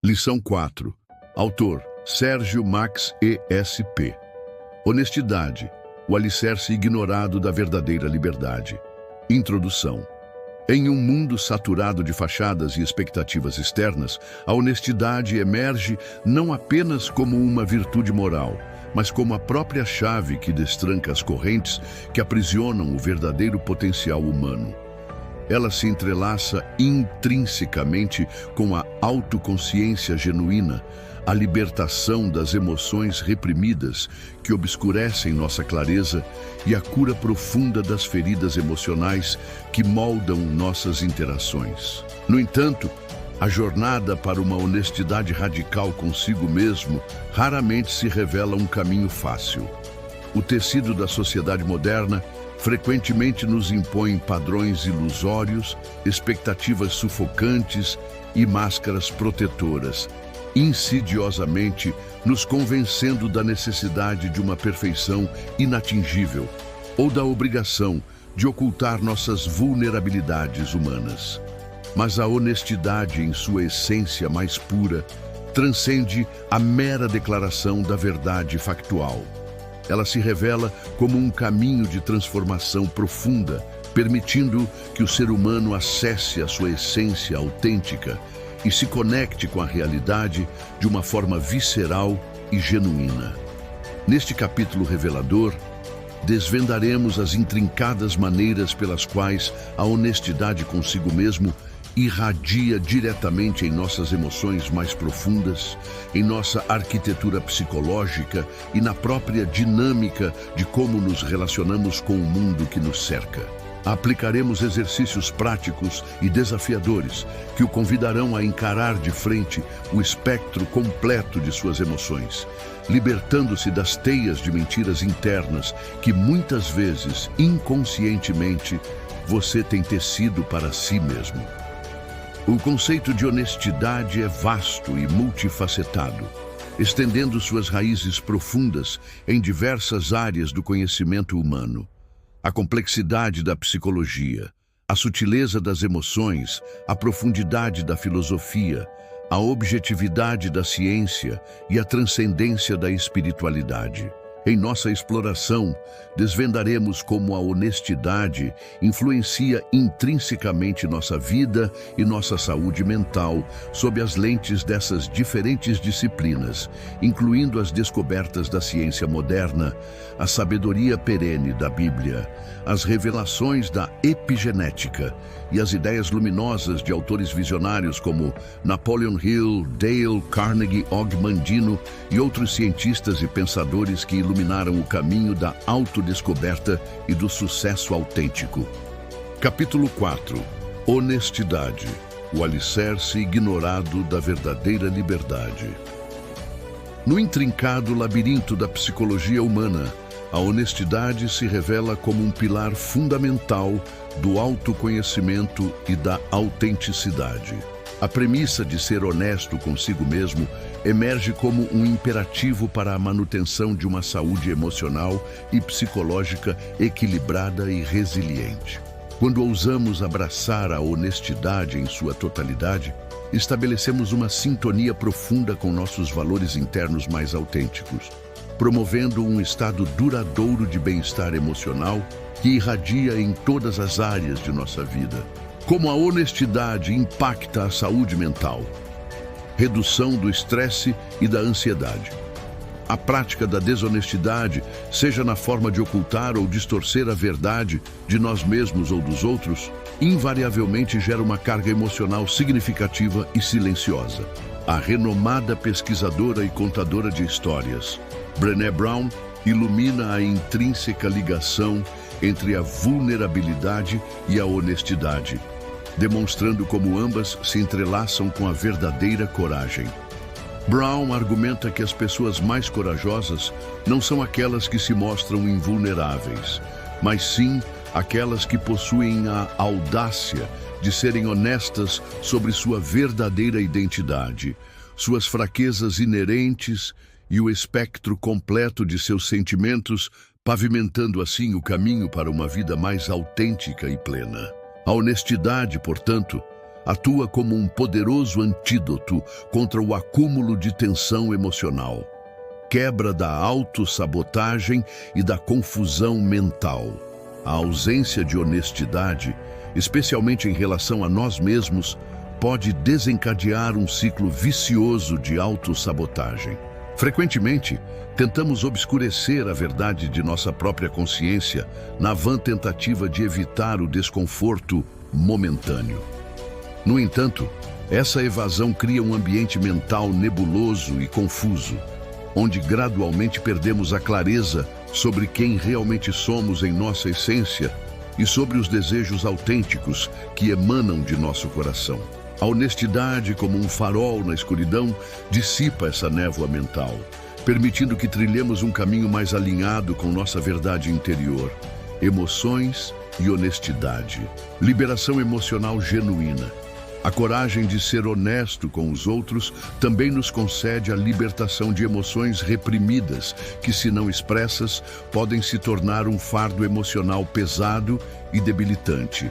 Lição 4. Autor: Sérgio Max ESP. Honestidade, o alicerce ignorado da verdadeira liberdade. Introdução. Em um mundo saturado de fachadas e expectativas externas, a honestidade emerge não apenas como uma virtude moral, mas como a própria chave que destranca as correntes que aprisionam o verdadeiro potencial humano. Ela se entrelaça intrinsecamente com a autoconsciência genuína, a libertação das emoções reprimidas que obscurecem nossa clareza e a cura profunda das feridas emocionais que moldam nossas interações. No entanto, a jornada para uma honestidade radical consigo mesmo raramente se revela um caminho fácil. O tecido da sociedade moderna frequentemente nos impõe padrões ilusórios, expectativas sufocantes e máscaras protetoras, insidiosamente nos convencendo da necessidade de uma perfeição inatingível ou da obrigação de ocultar nossas vulnerabilidades humanas. Mas a honestidade, em sua essência mais pura, transcende a mera declaração da verdade factual. Ela se revela como um caminho de transformação profunda, permitindo que o ser humano acesse a sua essência autêntica e se conecte com a realidade de uma forma visceral e genuína. Neste capítulo revelador, desvendaremos as intrincadas maneiras pelas quais a honestidade consigo mesmo irradia diretamente em nossas emoções mais profundas, em nossa arquitetura psicológica e na própria dinâmica de como nos relacionamos com o mundo que nos cerca. Aplicaremos exercícios práticos e desafiadores que o convidarão a encarar de frente o espectro completo de suas emoções, libertando-se das teias de mentiras internas que muitas vezes, inconscientemente, você tem tecido para si mesmo. O conceito de honestidade é vasto e multifacetado, estendendo suas raízes profundas em diversas áreas do conhecimento humano. A complexidade da psicologia, a sutileza das emoções, a profundidade da filosofia, a objetividade da ciência e a transcendência da espiritualidade. Em nossa exploração, desvendaremos como a honestidade influencia intrinsecamente nossa vida e nossa saúde mental sob as lentes dessas diferentes disciplinas, incluindo as descobertas da ciência moderna, a sabedoria perene da Bíblia, as revelações da epigenética e as ideias luminosas de autores visionários como Napoleon Hill, Dale Carnegie, Og Mandino e outros cientistas e pensadores que iluminaram o caminho da autodescoberta e do sucesso autêntico. Capítulo 4. Honestidade, o alicerce ignorado da verdadeira liberdade. No intrincado labirinto da psicologia humana, a honestidade se revela como um pilar fundamental do autoconhecimento e da autenticidade. A premissa de ser honesto consigo mesmo emerge como um imperativo para a manutenção de uma saúde emocional e psicológica equilibrada e resiliente. Quando ousamos abraçar a honestidade em sua totalidade, estabelecemos uma sintonia profunda com nossos valores internos mais autênticos, promovendo um estado duradouro de bem-estar emocional que irradia em todas as áreas de nossa vida. Como a honestidade impacta a saúde mental, redução do estresse e da ansiedade. A prática da desonestidade, seja na forma de ocultar ou distorcer a verdade de nós mesmos ou dos outros, invariavelmente gera uma carga emocional significativa e silenciosa. A renomada pesquisadora e contadora de histórias, Brené Brown, ilumina a intrínseca ligação entre a vulnerabilidade e a honestidade, demonstrando como ambas se entrelaçam com a verdadeira coragem. Brown argumenta que as pessoas mais corajosas não são aquelas que se mostram invulneráveis, mas sim aquelas que possuem a audácia de serem honestas sobre sua verdadeira identidade, suas fraquezas inerentes e o espectro completo de seus sentimentos, pavimentando assim o caminho para uma vida mais autêntica e plena. A honestidade, portanto, atua como um poderoso antídoto contra o acúmulo de tensão emocional, quebra da autossabotagem e da confusão mental. A ausência de honestidade, especialmente em relação a nós mesmos, pode desencadear um ciclo vicioso de autossabotagem. Frequentemente, tentamos obscurecer a verdade de nossa própria consciência na vã tentativa de evitar o desconforto momentâneo. No entanto, essa evasão cria um ambiente mental nebuloso e confuso, onde gradualmente perdemos a clareza sobre quem realmente somos em nossa essência e sobre os desejos autênticos que emanam de nosso coração. A honestidade, como um farol na escuridão, dissipa essa névoa mental, permitindo que trilhemos um caminho mais alinhado com nossa verdade interior, emoções e honestidade. Liberação emocional genuína. A coragem de ser honesto com os outros também nos concede a libertação de emoções reprimidas, que, se não expressas, podem se tornar um fardo emocional pesado e debilitante.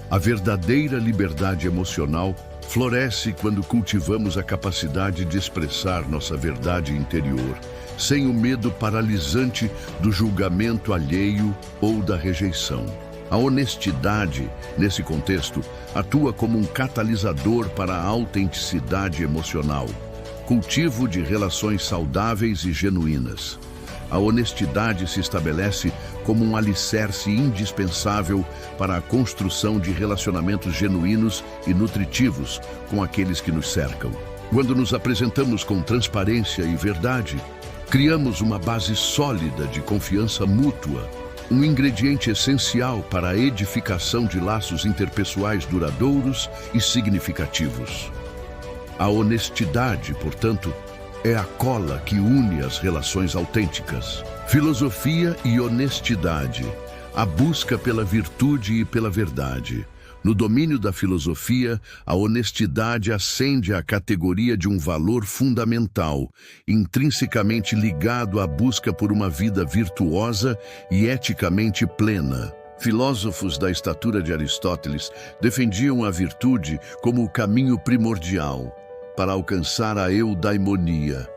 A verdadeira liberdade emocional floresce quando cultivamos a capacidade de expressar nossa verdade interior, sem o medo paralisante do julgamento alheio ou da rejeição. A honestidade, nesse contexto, atua como um catalisador para a autenticidade emocional, cultivo de relações saudáveis e genuínas. A honestidade se estabelece como um alicerce indispensável para a construção de relacionamentos genuínos e nutritivos com aqueles que nos cercam. Quando nos apresentamos com transparência e verdade, criamos uma base sólida de confiança mútua, um ingrediente essencial para a edificação de laços interpessoais duradouros e significativos. A honestidade, portanto, é a cola que une as relações autênticas. Filosofia e honestidade, a busca pela virtude e pela verdade. No domínio da filosofia, a honestidade ascende à categoria de um valor fundamental, intrinsecamente ligado à busca por uma vida virtuosa e eticamente plena. Filósofos da estatura de Aristóteles defendiam a virtude como o caminho primordial para alcançar a eudaimonia,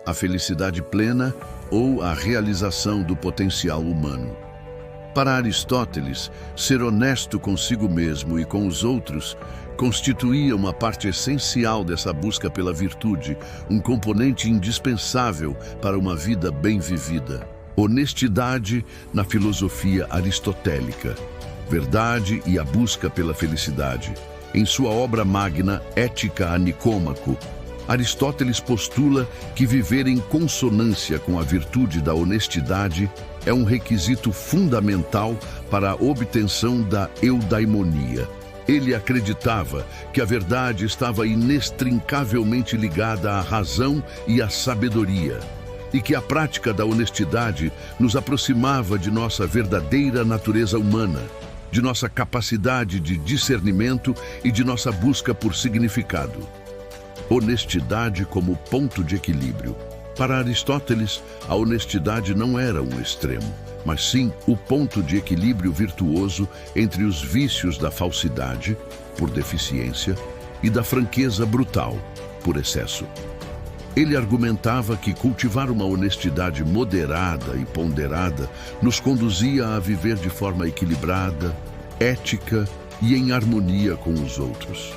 a felicidade plena ou a realização do potencial humano. Para Aristóteles, ser honesto consigo mesmo e com os outros constituía uma parte essencial dessa busca pela virtude, um componente indispensável para uma vida bem vivida. Honestidade na filosofia aristotélica, verdade e a busca pela felicidade. Em sua obra magna, Ética a Nicômaco, Aristóteles postula que viver em consonância com a virtude da honestidade é um requisito fundamental para a obtenção da eudaimonia. Ele acreditava que a verdade estava inextricavelmente ligada à razão e à sabedoria, e que a prática da honestidade nos aproximava de nossa verdadeira natureza humana, de nossa capacidade de discernimento e de nossa busca por significado. Honestidade como ponto de equilíbrio. Para Aristóteles, a honestidade não era um extremo, mas sim o ponto de equilíbrio virtuoso entre os vícios da falsidade, por deficiência, e da franqueza brutal, por excesso. Ele argumentava que cultivar uma honestidade moderada e ponderada nos conduzia a viver de forma equilibrada, ética e em harmonia com os outros.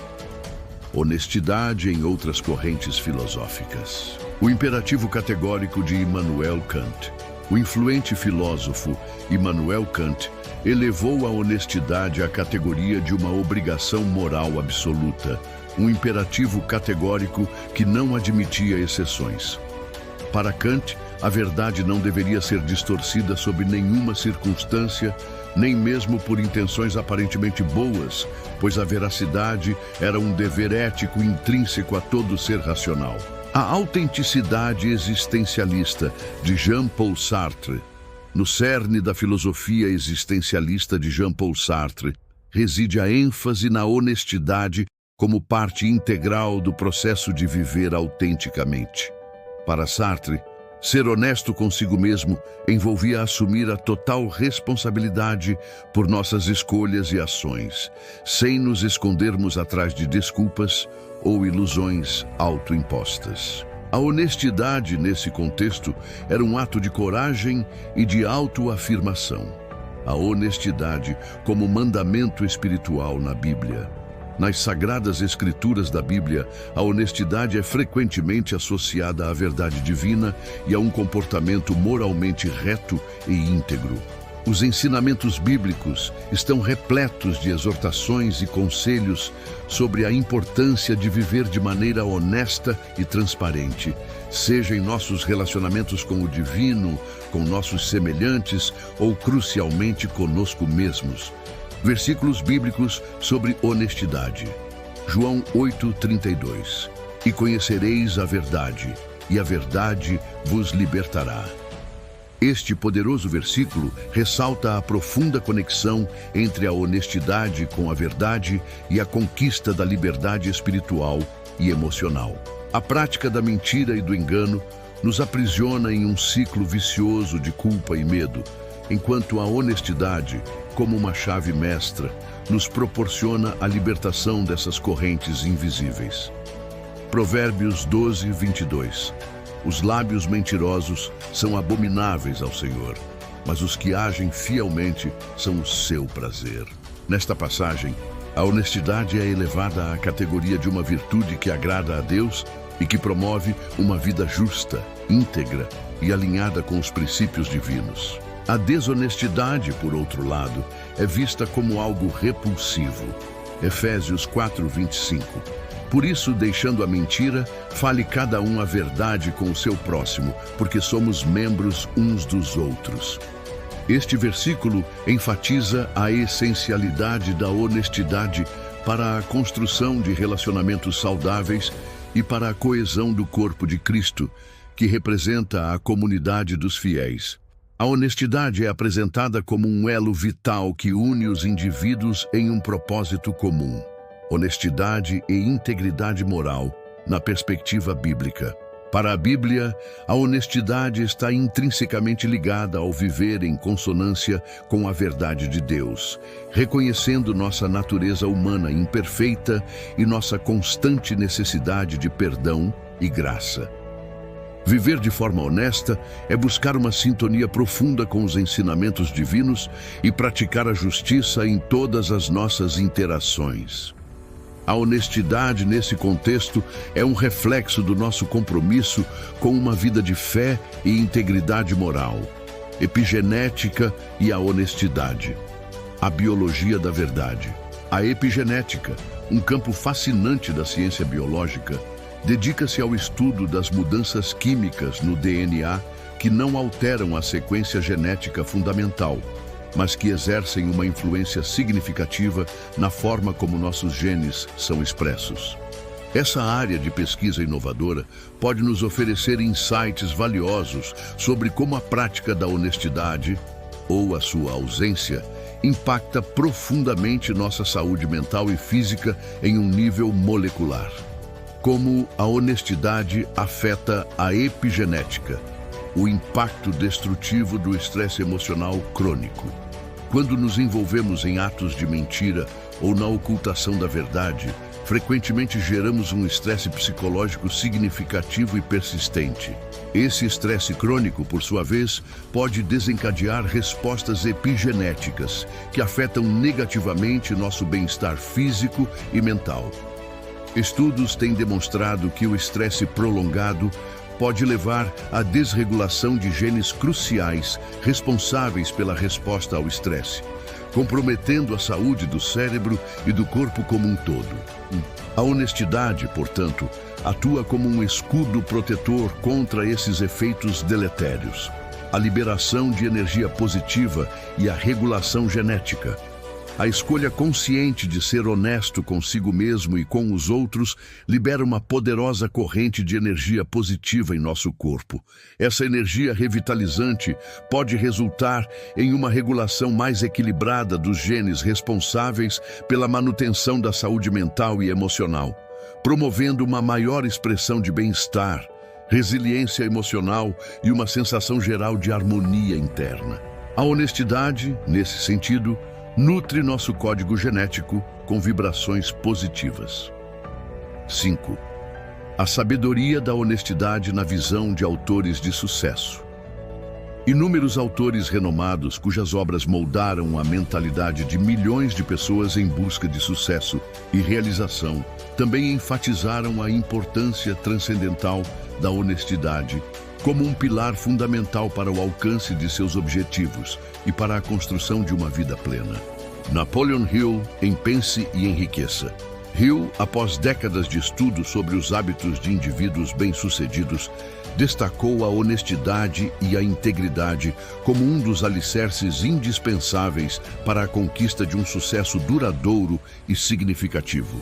Honestidade em outras correntes filosóficas. O imperativo categórico de Immanuel Kant. O influente filósofo Immanuel Kant elevou a honestidade à categoria de uma obrigação moral absoluta, um imperativo categórico que não admitia exceções. Para Kant, a verdade não deveria ser distorcida sob nenhuma circunstância, nem mesmo por intenções aparentemente boas, pois a veracidade era um dever ético intrínseco a todo ser racional. A autenticidade existencialista de Jean-Paul Sartre. No cerne da filosofia existencialista de Jean-Paul Sartre, reside a ênfase na honestidade como parte integral do processo de viver autenticamente. Para Sartre, Ser honesto consigo mesmo envolvia assumir a total responsabilidade por nossas escolhas e ações, sem nos escondermos atrás de desculpas ou ilusões autoimpostas. A honestidade, nesse contexto, era um ato de coragem e de autoafirmação. A honestidade como mandamento espiritual na Bíblia. Nas Sagradas Escrituras da Bíblia, a honestidade é frequentemente associada à verdade divina e a um comportamento moralmente reto e íntegro. Os ensinamentos bíblicos estão repletos de exortações e conselhos sobre a importância de viver de maneira honesta e transparente, seja em nossos relacionamentos com o divino, com nossos semelhantes ou crucialmente conosco mesmos. Versículos bíblicos sobre honestidade. João 8:32. E conhecereis a verdade, e a verdade vos libertará. Este poderoso versículo ressalta a profunda conexão entre a honestidade com a verdade e a conquista da liberdade espiritual e emocional. A prática da mentira e do engano nos aprisiona em um ciclo vicioso de culpa e medo, enquanto a honestidade, como uma chave mestra, nos proporciona a libertação dessas correntes invisíveis. Provérbios 12:22. Os lábios mentirosos são abomináveis ao Senhor, mas os que agem fielmente são o seu prazer. Nesta passagem, a honestidade é elevada à categoria de uma virtude que agrada a Deus e que promove uma vida justa, íntegra e alinhada com os princípios divinos. A desonestidade, por outro lado, é vista como algo repulsivo. Efésios 4:25. Por isso, deixando a mentira, fale cada um a verdade com o seu próximo, porque somos membros uns dos outros. Este versículo enfatiza a essencialidade da honestidade para a construção de relacionamentos saudáveis e para a coesão do corpo de Cristo, que representa a comunidade dos fiéis. A honestidade é apresentada como um elo vital que une os indivíduos em um propósito comum. Honestidade e integridade moral, na perspectiva bíblica. Para a Bíblia, a honestidade está intrinsecamente ligada ao viver em consonância com a verdade de Deus, reconhecendo nossa natureza humana imperfeita e nossa constante necessidade de perdão e graça. Viver de forma honesta é buscar uma sintonia profunda com os ensinamentos divinos e praticar a justiça em todas as nossas interações. A honestidade, nesse contexto, é um reflexo do nosso compromisso com uma vida de fé e integridade moral, epigenética e a honestidade. A biologia da verdade. A epigenética, um campo fascinante da ciência biológica, dedica-se ao estudo das mudanças químicas no DNA que não alteram a sequência genética fundamental, mas que exercem uma influência significativa na forma como nossos genes são expressos. Essa área de pesquisa inovadora pode nos oferecer insights valiosos sobre como a prática da honestidade, ou a sua ausência, impacta profundamente nossa saúde mental e física em um nível molecular. Como a honestidade afeta a epigenética, o impacto destrutivo do estresse emocional crônico. Quando nos envolvemos em atos de mentira ou na ocultação da verdade, frequentemente geramos um estresse psicológico significativo e persistente. Esse estresse crônico, por sua vez, pode desencadear respostas epigenéticas que afetam negativamente nosso bem-estar físico e mental. Estudos têm demonstrado que o estresse prolongado pode levar à desregulação de genes cruciais responsáveis pela resposta ao estresse, comprometendo a saúde do cérebro e do corpo como um todo. A honestidade, portanto, atua como um escudo protetor contra esses efeitos deletérios. A liberação de energia positiva e a regulação genética. A escolha consciente de ser honesto consigo mesmo e com os outros libera uma poderosa corrente de energia positiva em nosso corpo. Essa energia revitalizante pode resultar em uma regulação mais equilibrada dos genes responsáveis pela manutenção da saúde mental e emocional, promovendo uma maior expressão de bem-estar, resiliência emocional e uma sensação geral de harmonia interna. A honestidade, nesse sentido, nutre nosso código genético com vibrações positivas. 5. A sabedoria da honestidade na visão de autores de sucesso. Inúmeros autores renomados cujas obras moldaram a mentalidade de milhões de pessoas em busca de sucesso e realização também enfatizaram a importância transcendental da honestidade como um pilar fundamental para o alcance de seus objetivos e para a construção de uma vida plena. Napoleon Hill, em Pense e Enriqueça. Hill, após décadas de estudo sobre os hábitos de indivíduos bem-sucedidos, destacou a honestidade e a integridade como um dos alicerces indispensáveis para a conquista de um sucesso duradouro e significativo.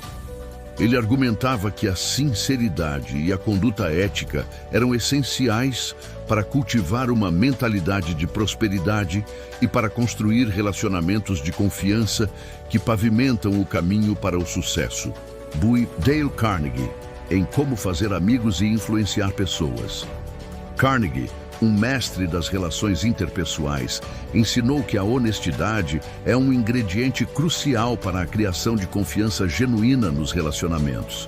Ele argumentava que a sinceridade e a conduta ética eram essenciais para cultivar uma mentalidade de prosperidade e para construir relacionamentos de confiança que pavimentam o caminho para o sucesso. Dale Carnegie, em Como Fazer Amigos e Influenciar Pessoas. Carnegie, um mestre das relações interpessoais, ensinou que a honestidade é um ingrediente crucial para a criação de confiança genuína nos relacionamentos.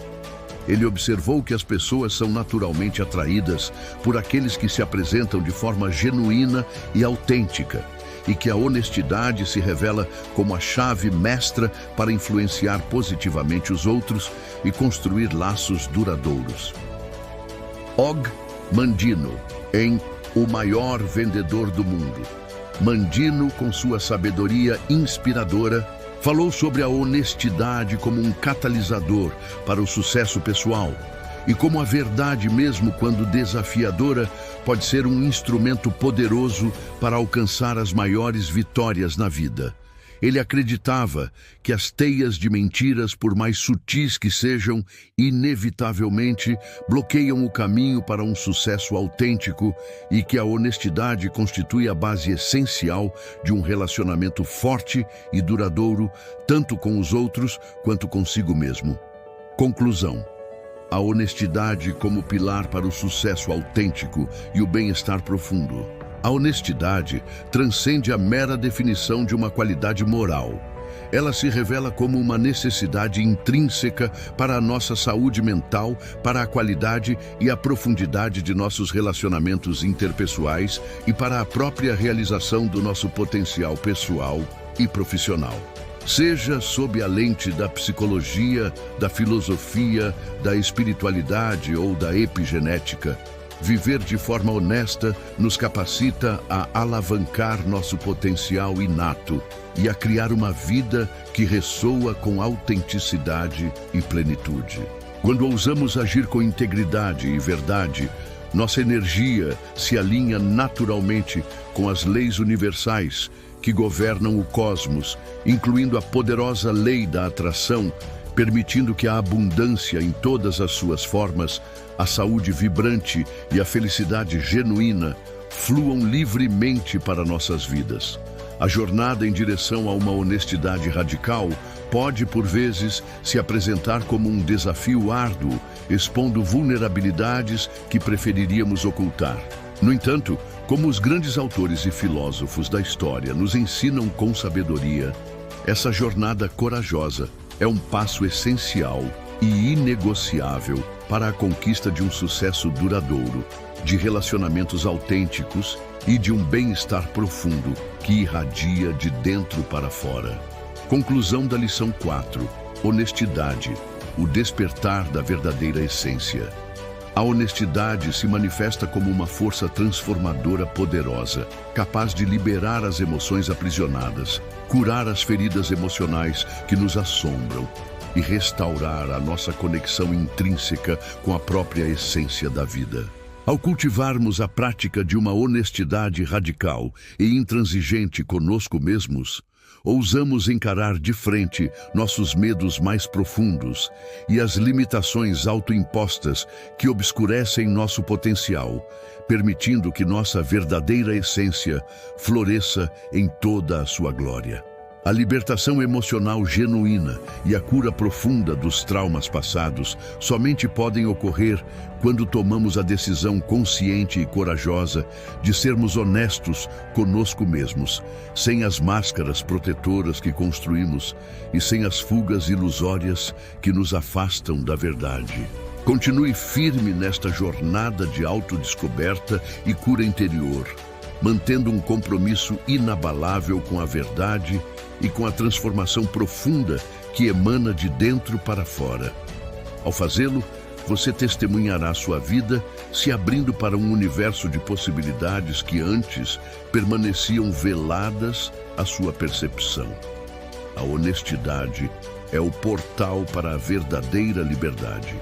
Ele observou que as pessoas são naturalmente atraídas por aqueles que se apresentam de forma genuína e autêntica, e que a honestidade se revela como a chave mestra para influenciar positivamente os outros e construir laços duradouros. Og Mandino, em O Maior Vendedor do Mundo. Mandino, com sua sabedoria inspiradora, falou sobre a honestidade como um catalisador para o sucesso pessoal e como a verdade, mesmo quando desafiadora, pode ser um instrumento poderoso para alcançar as maiores vitórias na vida. Ele acreditava que as teias de mentiras, por mais sutis que sejam, inevitavelmente bloqueiam o caminho para um sucesso autêntico e que a honestidade constitui a base essencial de um relacionamento forte e duradouro, tanto com os outros quanto consigo mesmo. Conclusão. A honestidade como pilar para o sucesso autêntico e o bem-estar profundo. A honestidade transcende a mera definição de uma qualidade moral. Ela se revela como uma necessidade intrínseca para a nossa saúde mental, para a qualidade e a profundidade de nossos relacionamentos interpessoais e para a própria realização do nosso potencial pessoal e profissional. Seja sob a lente da psicologia, da filosofia, da espiritualidade ou da epigenética, viver de forma honesta nos capacita a alavancar nosso potencial inato e a criar uma vida que ressoa com autenticidade e plenitude. Quando ousamos agir com integridade e verdade, nossa energia se alinha naturalmente com as leis universais que governam o cosmos, incluindo a poderosa lei da atração, permitindo que a abundância em todas as suas formas, a saúde vibrante e a felicidade genuína fluam livremente para nossas vidas. A jornada em direção a uma honestidade radical pode, por vezes, se apresentar como um desafio árduo, expondo vulnerabilidades que preferiríamos ocultar. No entanto, como os grandes autores e filósofos da história nos ensinam com sabedoria, essa jornada corajosa é um passo essencial e inegociável para a conquista de um sucesso duradouro, de relacionamentos autênticos e de um bem-estar profundo que irradia de dentro para fora. Conclusão da lição 4. Honestidade, o despertar da verdadeira essência. A honestidade se manifesta como uma força transformadora poderosa, capaz de liberar as emoções aprisionadas, curar as feridas emocionais que nos assombram e restaurar a nossa conexão intrínseca com a própria essência da vida. Ao cultivarmos a prática de uma honestidade radical e intransigente conosco mesmos, ousamos encarar de frente nossos medos mais profundos e as limitações autoimpostas que obscurecem nosso potencial, permitindo que nossa verdadeira essência floresça em toda a sua glória. A libertação emocional genuína e a cura profunda dos traumas passados somente podem ocorrer quando tomamos a decisão consciente e corajosa de sermos honestos conosco mesmos, sem as máscaras protetoras que construímos e sem as fugas ilusórias que nos afastam da verdade. Continue firme nesta jornada de autodescoberta e cura interior, mantendo um compromisso inabalável com a verdade e com a transformação profunda que emana de dentro para fora. Ao fazê-lo, você testemunhará sua vida se abrindo para um universo de possibilidades que antes permaneciam veladas à sua percepção. A honestidade é o portal para a verdadeira liberdade.